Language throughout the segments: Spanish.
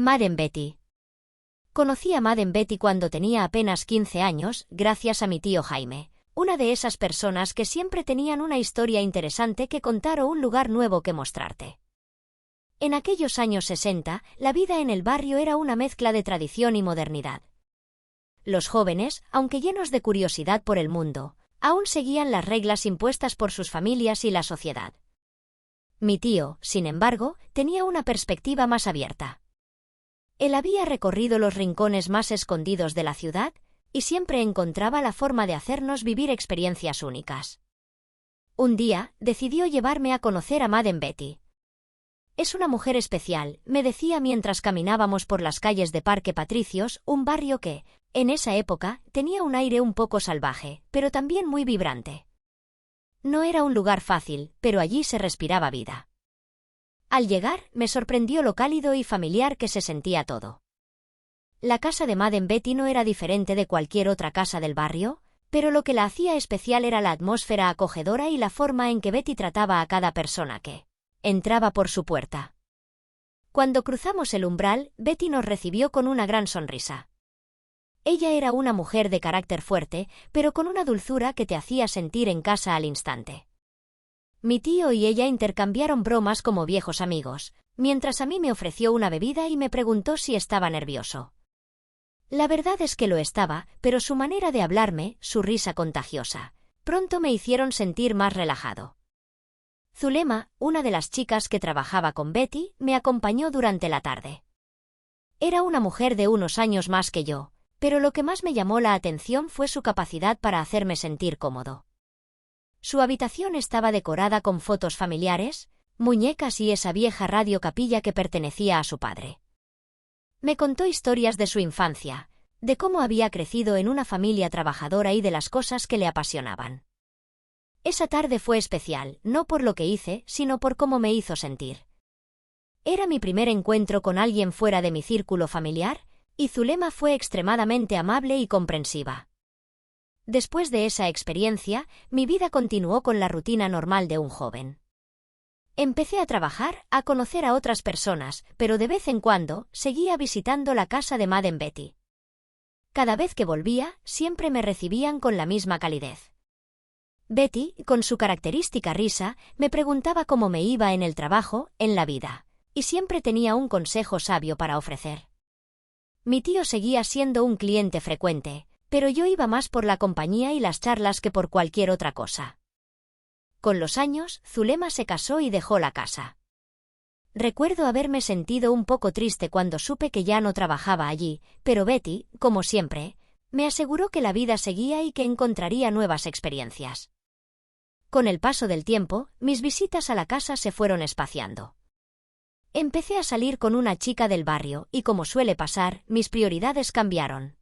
Madame Betty. Conocí a Madame Betty cuando tenía apenas 15 años, gracias a mi tío Jaime, una de esas personas que siempre tenían una historia interesante que contar o un lugar nuevo que mostrarte. En aquellos años 60, la vida en el barrio era una mezcla de tradición y modernidad. Los jóvenes, aunque llenos de curiosidad por el mundo, aún seguían las reglas impuestas por sus familias y la sociedad. Mi tío, sin embargo, tenía una perspectiva más abierta. Él había recorrido los rincones más escondidos de la ciudad y siempre encontraba la forma de hacernos vivir experiencias únicas. Un día, decidió llevarme a conocer a Madame Betty. Es una mujer especial, me decía mientras caminábamos por las calles de Parque Patricios, un barrio que, en esa época, tenía un aire un poco salvaje, pero también muy vibrante. No era un lugar fácil, pero allí se respiraba vida. Al llegar, me sorprendió lo cálido y familiar que se sentía todo. La casa de Madame Betty no era diferente de cualquier otra casa del barrio, pero lo que la hacía especial era la atmósfera acogedora y la forma en que Betty trataba a cada persona que entraba por su puerta. Cuando cruzamos el umbral, Betty nos recibió con una gran sonrisa. Ella era una mujer de carácter fuerte, pero con una dulzura que te hacía sentir en casa al instante. Mi tío y ella intercambiaron bromas como viejos amigos, mientras a mí me ofreció una bebida y me preguntó si estaba nervioso. La verdad es que lo estaba, pero su manera de hablarme, su risa contagiosa, pronto me hicieron sentir más relajado. Zulema, una de las chicas que trabajaba con Betty, me acompañó durante la tarde. Era una mujer de unos años más que yo, pero lo que más me llamó la atención fue su capacidad para hacerme sentir cómodo. Su habitación estaba decorada con fotos familiares, muñecas y esa vieja radio capilla que pertenecía a su padre. Me contó historias de su infancia, de cómo había crecido en una familia trabajadora y de las cosas que le apasionaban. Esa tarde fue especial, no por lo que hice, sino por cómo me hizo sentir. Era mi primer encuentro con alguien fuera de mi círculo familiar, y Zulema fue extremadamente amable y comprensiva. Después de esa experiencia, mi vida continuó con la rutina normal de un joven. Empecé a trabajar, a conocer a otras personas, pero de vez en cuando, seguía visitando la casa de Madame Betty. Cada vez que volvía, siempre me recibían con la misma calidez. Betty, con su característica risa, me preguntaba cómo me iba en el trabajo, en la vida, y siempre tenía un consejo sabio para ofrecer. Mi tío seguía siendo un cliente frecuente, pero yo iba más por la compañía y las charlas que por cualquier otra cosa. Con los años, Zulema se casó y dejó la casa. Recuerdo haberme sentido un poco triste cuando supe que ya no trabajaba allí, pero Betty, como siempre, me aseguró que la vida seguía y que encontraría nuevas experiencias. Con el paso del tiempo, mis visitas a la casa se fueron espaciando. Empecé a salir con una chica del barrio y, como suele pasar, mis prioridades cambiaron.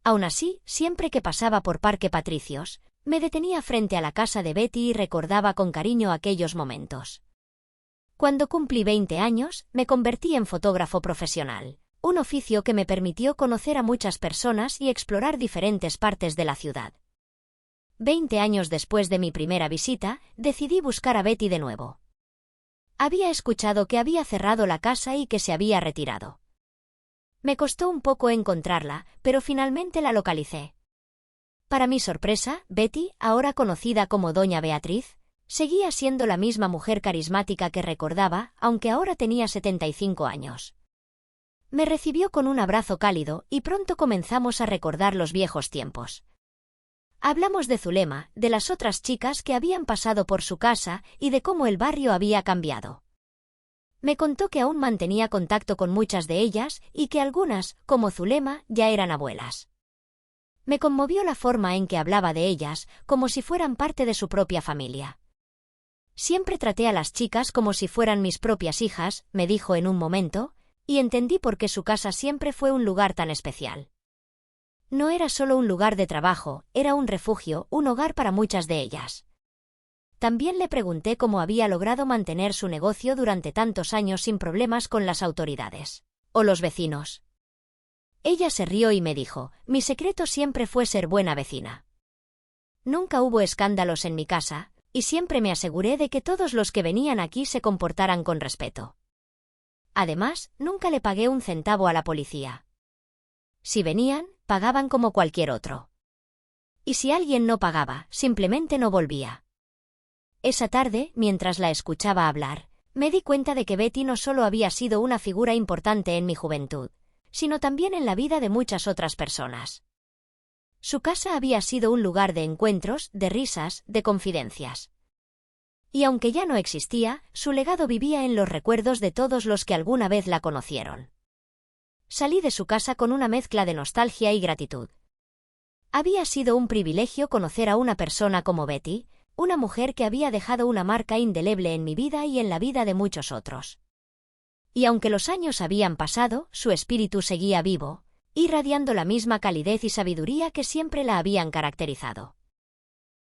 Aún así, siempre que pasaba por Parque Patricios, me detenía frente a la casa de Betty y recordaba con cariño aquellos momentos. Cuando cumplí 20 años, me convertí en fotógrafo profesional, un oficio que me permitió conocer a muchas personas y explorar diferentes partes de la ciudad. 20 años después de mi primera visita, decidí buscar a Betty de nuevo. Había escuchado que había cerrado la casa y que se había retirado. Me costó un poco encontrarla, pero finalmente la localicé. Para mi sorpresa, Betty, ahora conocida como Doña Beatriz, seguía siendo la misma mujer carismática que recordaba, aunque ahora tenía 75 años. Me recibió con un abrazo cálido y pronto comenzamos a recordar los viejos tiempos. Hablamos de Zulema, de las otras chicas que habían pasado por su casa y de cómo el barrio había cambiado. Me contó que aún mantenía contacto con muchas de ellas y que algunas, como Zulema, ya eran abuelas. Me conmovió la forma en que hablaba de ellas, como si fueran parte de su propia familia. Siempre traté a las chicas como si fueran mis propias hijas, me dijo en un momento, y entendí por qué su casa siempre fue un lugar tan especial. No era solo un lugar de trabajo, era un refugio, un hogar para muchas de ellas. También le pregunté cómo había logrado mantener su negocio durante tantos años sin problemas con las autoridades o los vecinos. Ella se rió y me dijo, mi secreto siempre fue ser buena vecina. Nunca hubo escándalos en mi casa, y siempre me aseguré de que todos los que venían aquí se comportaran con respeto. Además, nunca le pagué un centavo a la policía. Si venían, pagaban como cualquier otro. Y si alguien no pagaba, simplemente no volvía. Esa tarde, mientras la escuchaba hablar, me di cuenta de que Betty no solo había sido una figura importante en mi juventud, sino también en la vida de muchas otras personas. Su casa había sido un lugar de encuentros, de risas, de confidencias. Y aunque ya no existía, su legado vivía en los recuerdos de todos los que alguna vez la conocieron. Salí de su casa con una mezcla de nostalgia y gratitud. Había sido un privilegio conocer a una persona como Betty, una mujer que había dejado una marca indeleble en mi vida y en la vida de muchos otros. Y aunque los años habían pasado, su espíritu seguía vivo, irradiando la misma calidez y sabiduría que siempre la habían caracterizado.